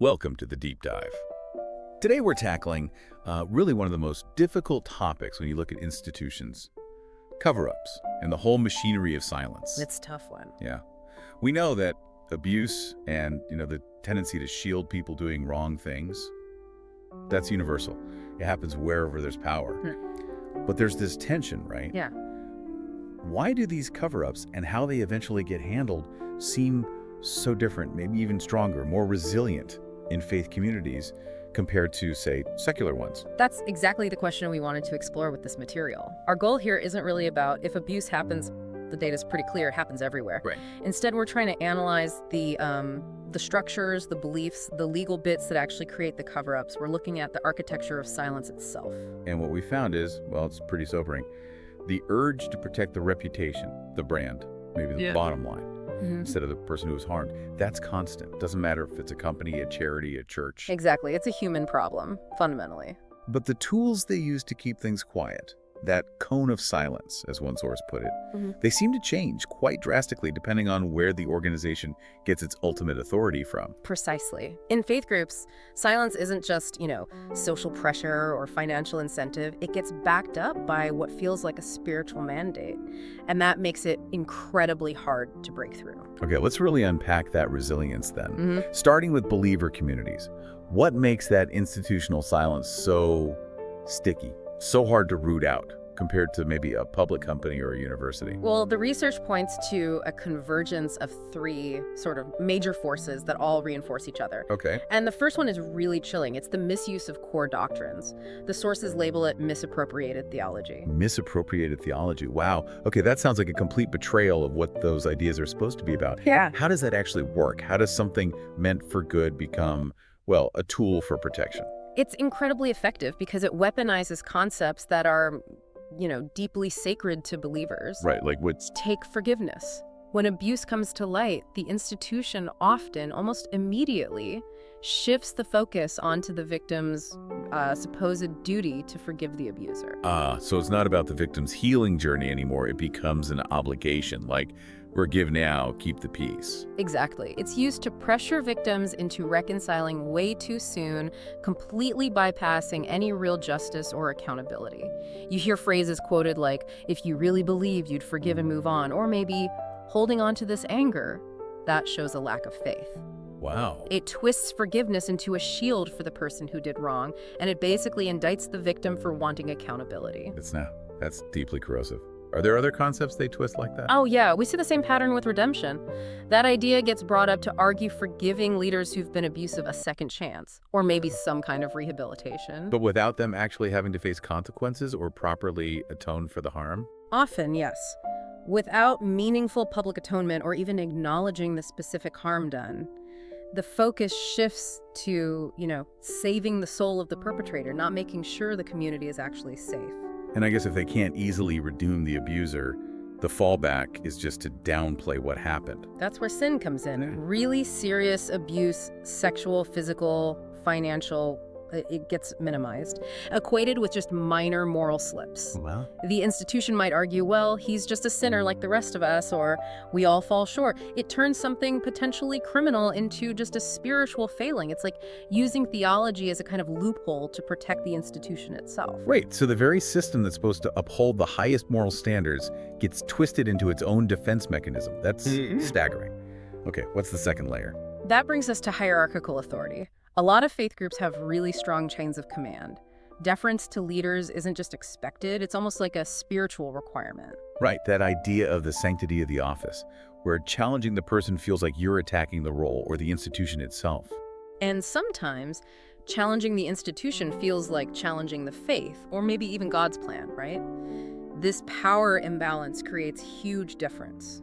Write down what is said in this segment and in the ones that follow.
Welcome to the Deep Dive. Today we're tackling really one of the most difficult topics when you look at institutions, cover-ups and the whole machinery of silence. It's a tough one. Yeah. We know that abuse and, the tendency to shield people doing wrong things, that's universal. It happens wherever there's power. But there's this tension, right? Yeah. Why do these cover-ups and how they eventually get handled seem so different, maybe even stronger, more resilient in faith communities compared to, say, secular ones? That's exactly the question we wanted to explore with this material. Our goal here isn't really about if abuse happens, the data's pretty clear, it happens everywhere. Right. Instead, we're trying to analyze the structures, the beliefs, the legal bits that actually create the cover-ups. We're looking at the architecture of silence itself. And what we found is, well, it's pretty sobering. The urge to protect the reputation, the brand, maybe the bottom line, instead of the person who was harmed, that's constant. Doesn't matter if it's a company, a charity, a church. Exactly. It's a human problem, fundamentally. But the tools they use to keep things quiet, that cone of silence, as one source put it, they seem to change quite drastically depending on where the organization gets its ultimate authority from. Precisely. In faith groups, silence isn't just, social pressure or financial incentive. It gets backed up by what feels like a spiritual mandate. And that makes it incredibly hard to break through. Okay, let's really unpack that resilience then. Starting with believer communities. What makes that institutional silence so sticky, so hard to root out compared to maybe a public company or a university? Well, the research points to a convergence of three sort of major forces that all reinforce each other. Okay. And the first one is really chilling. It's the misuse of core doctrines. The sources label it misappropriated theology. Misappropriated theology. Wow. Okay, that sounds like a complete betrayal of what those ideas are supposed to be about. Yeah. How does that actually work? How does something meant for good become, well, a tool for protection? It's incredibly effective because it weaponizes concepts that are, deeply sacred to believers. Right, like what's... Take forgiveness. When abuse comes to light, the institution often, almost immediately, shifts the focus onto the victim's supposed duty to forgive the abuser. So it's not about the victim's healing journey anymore. It becomes an obligation, like, forgive now, keep the peace. Exactly. It's used to pressure victims into reconciling way too soon, completely bypassing any real justice or accountability. You hear phrases quoted like, if you really believed, you'd forgive and move on, or maybe holding on to this anger. That shows a lack of faith. Wow. It twists forgiveness into a shield for the person who did wrong, and it basically indicts the victim for wanting accountability. That's deeply corrosive. Are there other concepts they twist like that? Oh yeah, we see the same pattern with redemption. That idea gets brought up to argue for giving leaders who've been abusive a second chance, or maybe some kind of rehabilitation. But without them actually having to face consequences or properly atone for the harm? Often, yes. Without meaningful public atonement or even acknowledging the specific harm done, the focus shifts to, saving the soul of the perpetrator, not making sure the community is actually safe. And I guess if they can't easily redeem the abuser, the fallback is just to downplay what happened. That's where sin comes in. Really serious abuse, sexual, physical, financial, it gets minimized, equated with just minor moral slips. Well, The institution might argue, well, he's just a sinner like the rest of us, or we all fall short. It turns something potentially criminal into just a spiritual failing. It's like using theology as a kind of loophole to protect the institution itself. right. So the very system that's supposed to uphold the highest moral standards gets twisted into its own defense mechanism. That's staggering. Okay, what's the second layer? That brings us to hierarchical authority. A lot of faith groups have really strong chains of command. Deference to leaders isn't just expected, it's almost like a spiritual requirement. Right, that idea of the sanctity of the office, where challenging the person feels like you're attacking the role or the institution itself. And sometimes, challenging the institution feels like challenging the faith, or maybe even God's plan, right? This power imbalance creates huge difference.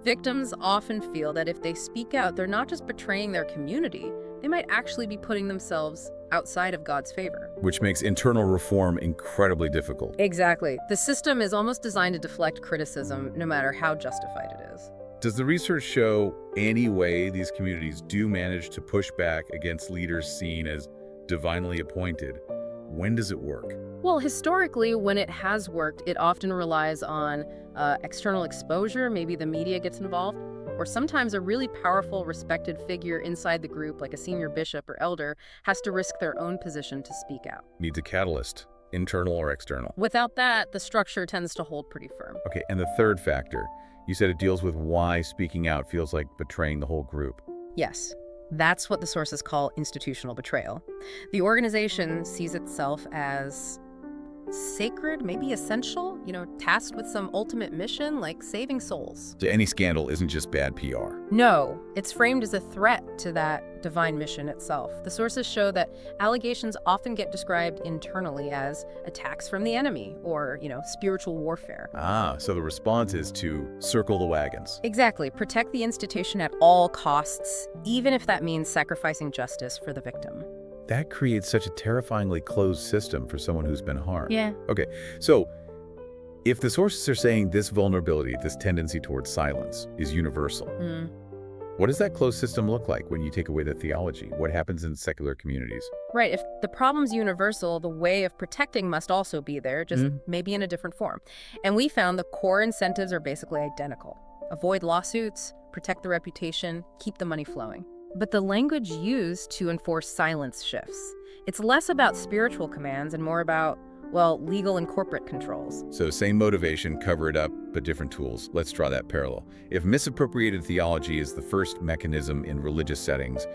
Victims often feel that if they speak out, they're not just betraying their community, they might actually be putting themselves outside of God's favor. Which makes internal reform incredibly difficult. Exactly. The system is almost designed to deflect criticism, no matter how justified it is. Does the research show any way these communities do manage to push back against leaders seen as divinely appointed? When does it work? Well, historically, when it has worked, it often relies on external exposure. Maybe the media gets involved, or sometimes a really powerful, respected figure inside the group, like a senior bishop or elder, has to risk their own position to speak out. Needs a catalyst, internal or external. Without that, the structure tends to hold pretty firm. Okay, and the third factor, you said it deals with why speaking out feels like betraying the whole group. Yes. That's what the sources call institutional betrayal. The organization sees itself as sacred, maybe essential, tasked with some ultimate mission like saving souls. So any scandal isn't just bad PR. No, it's framed as a threat to that divine mission itself. The sources show that allegations often get described internally as attacks from the enemy or, spiritual warfare. So the response is to circle the wagons. Exactly. Protect the institution at all costs, even if that means sacrificing justice for the victim. That creates such a terrifyingly closed system for someone who's been harmed. Yeah. Okay, so if the sources are saying this vulnerability, this tendency towards silence is universal, what does that closed system look like when you take away the theology? What happens in secular communities? Right. If the problem's universal, the way of protecting must also be there, just maybe in a different form. And we found the core incentives are basically identical. Avoid lawsuits, protect the reputation, keep the money flowing. But the language used to enforce silence shifts. It's less about spiritual commands and more about, legal and corporate controls. So same motivation, cover it up, but different tools. Let's draw that parallel. If misappropriated theology is the first mechanism in religious settings,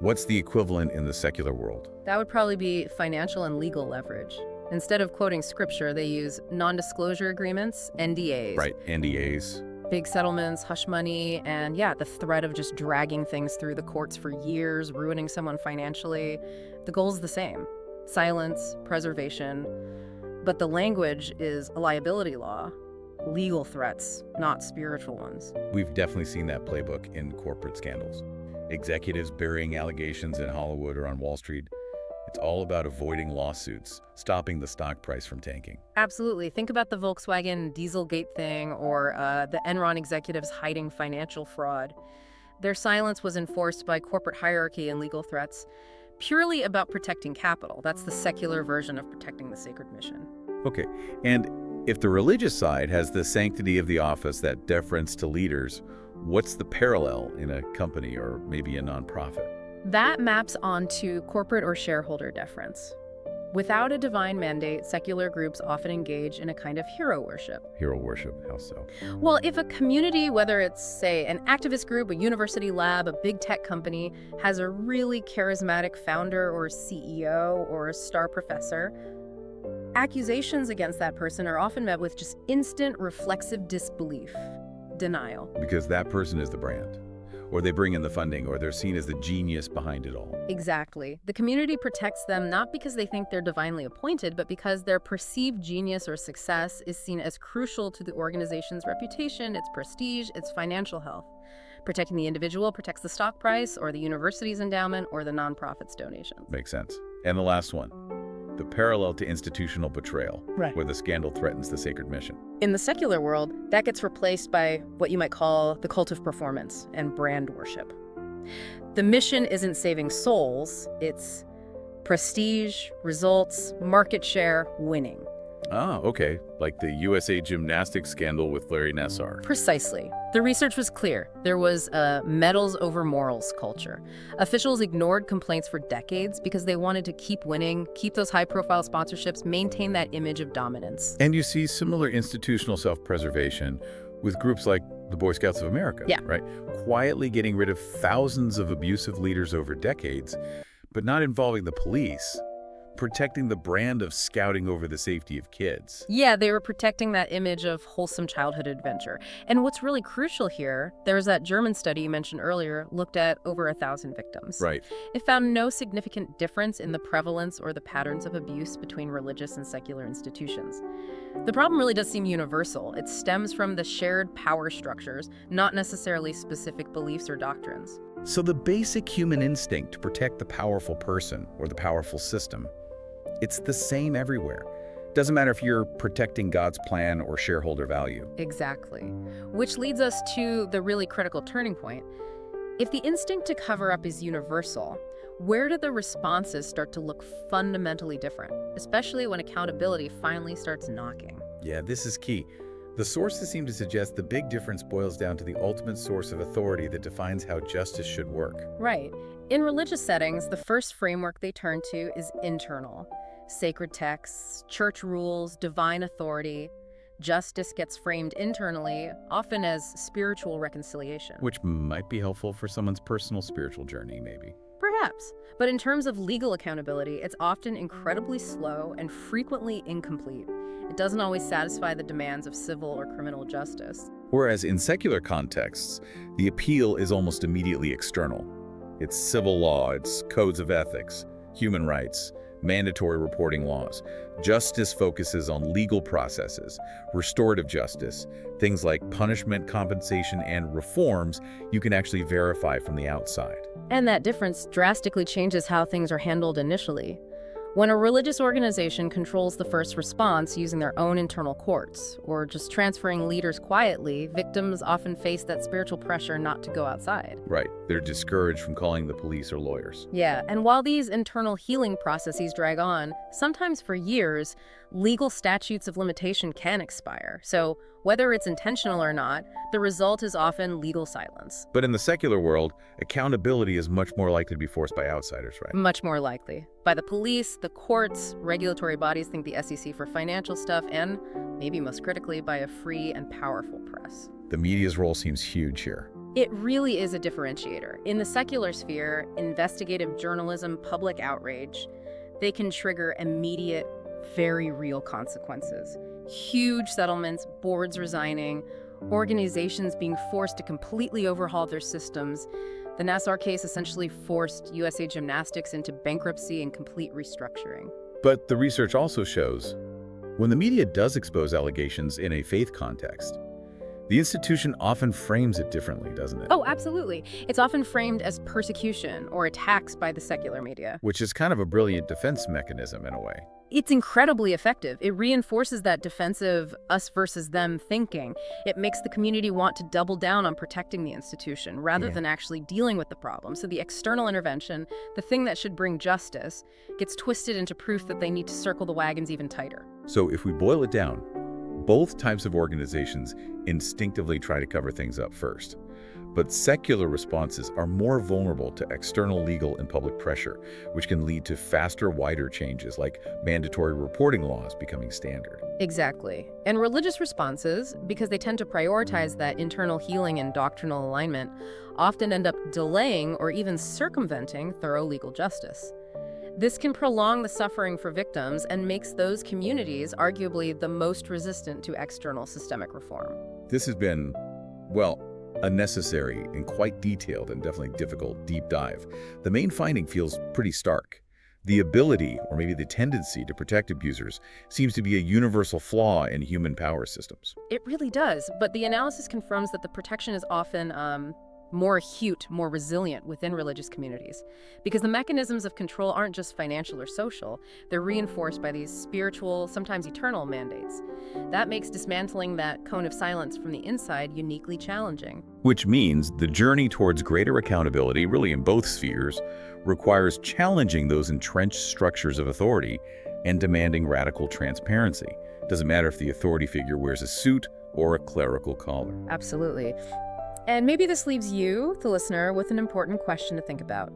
what's the equivalent in the secular world? That would probably be financial and legal leverage. Instead of quoting scripture, they use non-disclosure agreements, NDAs. Right, NDAs. Big settlements, hush money, and the threat of just dragging things through the courts for years, ruining someone financially. The goal's the same: silence, preservation. But the language is a liability law, legal threats, not spiritual ones. We've definitely seen that playbook in corporate scandals. Executives burying allegations in Hollywood or on Wall Street. It's all about avoiding lawsuits, stopping the stock price from tanking. Absolutely. Think about the Volkswagen Dieselgate thing or the Enron executives hiding financial fraud. Their silence was enforced by corporate hierarchy and legal threats, purely about protecting capital. That's the secular version of protecting the sacred mission. Okay, and if the religious side has the sanctity of the office, that deference to leaders, what's the parallel in a company or maybe a nonprofit? That maps onto corporate or shareholder deference. Without a divine mandate, secular groups often engage in a kind of hero worship. Hero worship, how so? Well, if a community, whether it's, say, an activist group, a university lab, a big tech company, has a really charismatic founder or CEO or a star professor, accusations against that person are often met with just instant reflexive disbelief, denial. Because that person is the brand. Or they bring in the funding, or they're seen as the genius behind it all. Exactly. The community protects them not because they think they're divinely appointed, but because their perceived genius or success is seen as crucial to the organization's reputation, its prestige, its financial health. Protecting the individual protects the stock price, or the university's endowment, or the nonprofit's donations. Makes sense. And the last one, the parallel to institutional betrayal, right, where the scandal threatens the sacred mission. In the secular world, that gets replaced by what you might call the cult of performance and brand worship. The mission isn't saving souls, it's prestige, results, market share, winning. Ah, okay. Like the USA gymnastics scandal with Larry Nassar. Precisely. The research was clear. There was a medals over morals culture. Officials ignored complaints for decades because they wanted to keep winning, keep those high-profile sponsorships, maintain that image of dominance. And you see similar institutional self-preservation with groups like the Boy Scouts of America, right? Quietly getting rid of thousands of abusive leaders over decades, but not involving the police. Protecting the brand of scouting over the safety of kids. Yeah, they were protecting that image of wholesome childhood adventure. And what's really crucial here, there was that German study you mentioned earlier, looked at over 1,000 victims. Right. It found no significant difference in the prevalence or the patterns of abuse between religious and secular institutions. The problem really does seem universal. It stems from the shared power structures, not necessarily specific beliefs or doctrines. So the basic human instinct to protect the powerful person or the powerful system, it's the same everywhere. Doesn't matter if you're protecting God's plan or shareholder value. Exactly. Which leads us to the really critical turning point. If the instinct to cover up is universal, where do the responses start to look fundamentally different, especially when accountability finally starts knocking? Yeah, this is key. The sources seem to suggest the big difference boils down to the ultimate source of authority that defines how justice should work. Right. In religious settings, the first framework they turn to is internal. Sacred texts, church rules, divine authority. Justice gets framed internally, often as spiritual reconciliation. Which might be helpful for someone's personal spiritual journey, maybe. Perhaps. But in terms of legal accountability, it's often incredibly slow and frequently incomplete. It doesn't always satisfy the demands of civil or criminal justice. Whereas in secular contexts, the appeal is almost immediately external. It's civil law, it's codes of ethics, human rights, mandatory reporting laws. Justice focuses on legal processes, restorative justice, things like punishment, compensation, and reforms you can actually verify from the outside. And that difference drastically changes how things are handled initially. When a religious organization controls the first response using their own internal courts, or just transferring leaders quietly, victims often face that spiritual pressure not to go outside. Right. They're discouraged from calling the police or lawyers. Yeah, and while these internal healing processes drag on, sometimes for years, legal statutes of limitation can expire. So whether it's intentional or not, the result is often legal silence. But in the secular world, accountability is much more likely to be forced by outsiders, right? Much more likely. By the police, the courts, regulatory bodies, think the SEC for financial stuff, and, maybe most critically, by a free and powerful press. The media's role seems huge here. It really is a differentiator. In the secular sphere, investigative journalism, public outrage, they can trigger immediate, very real consequences. Huge settlements, boards resigning, organizations being forced to completely overhaul their systems. The Nassar case essentially forced USA Gymnastics into bankruptcy and complete restructuring. But the research also shows, when the media does expose allegations in a faith context, the institution often frames it differently, doesn't it? Oh, absolutely. It's often framed as persecution or attacks by the secular media. Which is kind of a brilliant defense mechanism in a way. It's incredibly effective. It reinforces that defensive us versus them thinking. It makes the community want to double down on protecting the institution rather than actually dealing with the problem. So the external intervention, the thing that should bring justice, gets twisted into proof that they need to circle the wagons even tighter. So if we boil it down, both types of organizations instinctively try to cover things up first. But secular responses are more vulnerable to external legal and public pressure, which can lead to faster, wider changes like mandatory reporting laws becoming standard. Exactly. And religious responses, because they tend to prioritize that internal healing and doctrinal alignment, often end up delaying or even circumventing thorough legal justice. This can prolong the suffering for victims and makes those communities arguably the most resistant to external systemic reform. This has been, well, a necessary and quite detailed and definitely difficult deep dive. The main finding feels pretty stark. The ability, or maybe the tendency, to protect abusers seems to be a universal flaw in human power systems. It really does, but the analysis confirms that the protection is often more acute, more resilient within religious communities. Because the mechanisms of control aren't just financial or social, they're reinforced by these spiritual, sometimes eternal mandates. That makes dismantling that cone of silence from the inside uniquely challenging. Which means the journey towards greater accountability, really in both spheres, requires challenging those entrenched structures of authority and demanding radical transparency. Doesn't matter if the authority figure wears a suit or a clerical collar. Absolutely. And maybe this leaves you, the listener, with an important question to think about.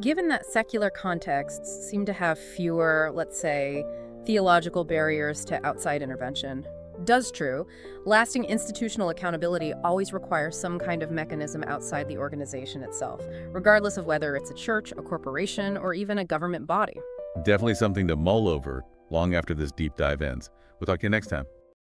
Given that secular contexts seem to have fewer, let's say, theological barriers to outside intervention, does true, lasting institutional accountability always requires some kind of mechanism outside the organization itself, regardless of whether it's a church, a corporation, or even a government body? Definitely something to mull over long after this deep dive ends. We'll talk to you next time.